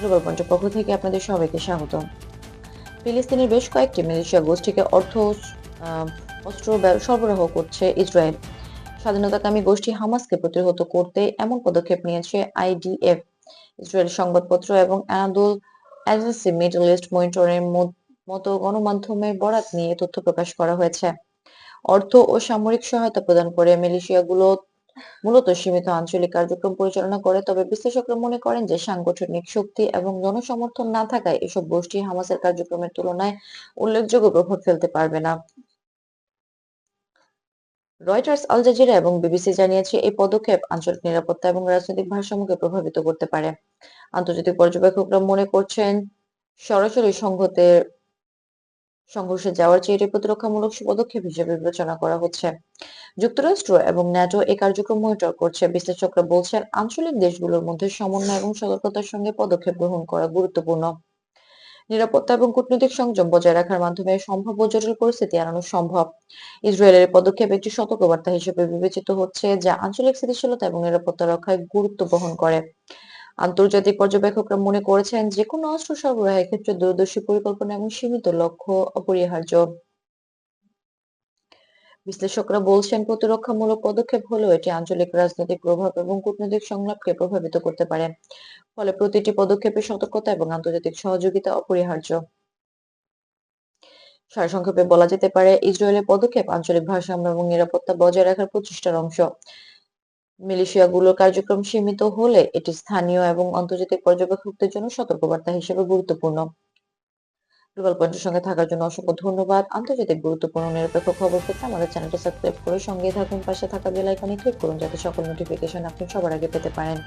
Global পয়েন্টের পক্ষ থেকে আপনাদের সবাইকে স্বাগত। ফিলিস্তিনের বেশ কয়েকটি মিলিশিয়া গোষ্ঠীকে অস্ত্র সরবরাহ করছে ইসরায়েল। স্বাধীনতাকামী গোষ্ঠী হামাসকে প্রতিহত করতে এমন পদক্ষেপ নিয়েছে আইডিএফ। ইসরায়েল সংবাদপত্র এবং আনাদোল এজেন্সি মিডল ইস্ট মনিটরের মতো গণমাধ্যমের বরাত নিয়ে তথ্য প্রকাশ করা হয়েছে। অর্থ ও সামরিক সহায়তা প্রদান করে মিলিশিয়াগুলো মূলত সীমিত আঞ্চলিক কার্যক্রম পরিচালনা করে, তবে বিশ্লেষকরা মনে করেন যে সাংগঠনিক শক্তি এবং জনসমর্থন না থাকায় এসব গোষ্ঠী হামাসের কার্যক্রমের তুলনায় উল্লেখযোগ্য প্রভাব ফেলতে পারবে না। রয়টার্স, আল জাজিরা এবং বিবিসি জানিয়েছে এই পদক্ষেপ আঞ্চলিক নিরাপত্তা এবং রাজনৈতিক ভারসাম্যকে প্রভাবিত করতে পারে। আন্তর্জাতিক পর্যবেক্ষকরা মনে করছেন সরাসরি সংঘর্ষে যাওয়ার চেয়ে এটি প্রতিরক্ষামূলক পদক্ষেপ হিসেবে বিবেচনা করা হচ্ছে। যুক্তরাষ্ট্র এবং ন্যাটো এই কার্যক্রম মনিটর করছে। বিশ্লেষকরা বলছেন আঞ্চলিক দেশগুলোর মধ্যে সমন্বয় এবং সতর্কতার সঙ্গে পদক্ষেপ গ্রহণ করা গুরুত্বপূর্ণ। নিরাপত্তা এবং কূটনৈতিক সংযম বজায় রাখার মাধ্যমে সম্ভাব্য জটিল পরিস্থিতি এড়ানো সম্ভব। ইসরায়েলের পদক্ষেপ একটি সতর্কবার্তা হিসেবে বিবেচিত হচ্ছে, যা আঞ্চলিক স্থিতিশীলতা এবং নিরাপত্তা রক্ষায় গুরুত্ব বহন করে। আন্তর্জাতিক পর্যবেক্ষকরা মনে করেছেন যে কোনো অস্ত্র সরবরাহের ক্ষেত্রে দূরদর্শী পরিকল্পনা এবং সীমিত লক্ষ্য অপরিহার্য। বিশ্লেষকরা বলছেন প্রতিরক্ষামূলক পদক্ষেপ হলেও এটি আঞ্চলিক রাজনৈতিক প্রভাব এবং কূটনৈতিক সংলাপকে প্রভাবিত করতে পারে। ফলে প্রতিটি পদক্ষেপে সতর্কতা এবং আন্তর্জাতিক সহযোগিতা অপরিহার্য। সারসংক্ষেপে বলা যেতে পারে ইসরায়েলের পদক্ষেপ আঞ্চলিক ভারসাম্য এবং নিরাপত্তা বজায় রাখার প্রচেষ্টার অংশ। মিলিশিয়াগুলোর কার্যক্রম সীমিত হলে এটি স্থানীয় এবং আন্তর্জাতিক পর্যবেক্ষকদের জন্য সতর্কবার্তা হিসেবে গুরুত্বপূর্ণ। গ্লোবাল পয়েন্টের সঙ্গে থাকার জন্য অসংখ্য ধন্যবাদ। আন্তর্জাতিক গুরুত্বপূর্ণ নিরপেক্ষ খবর পেতে আমাদের চ্যানেলটি সাবস্ক্রাইব করে সঙ্গে থাকুন। পাশে থাকা বেল আইকনে ক্লিক করুন যাতে সকল নোটিফিকেশন আপনি সবার আগে পেতে পারেন।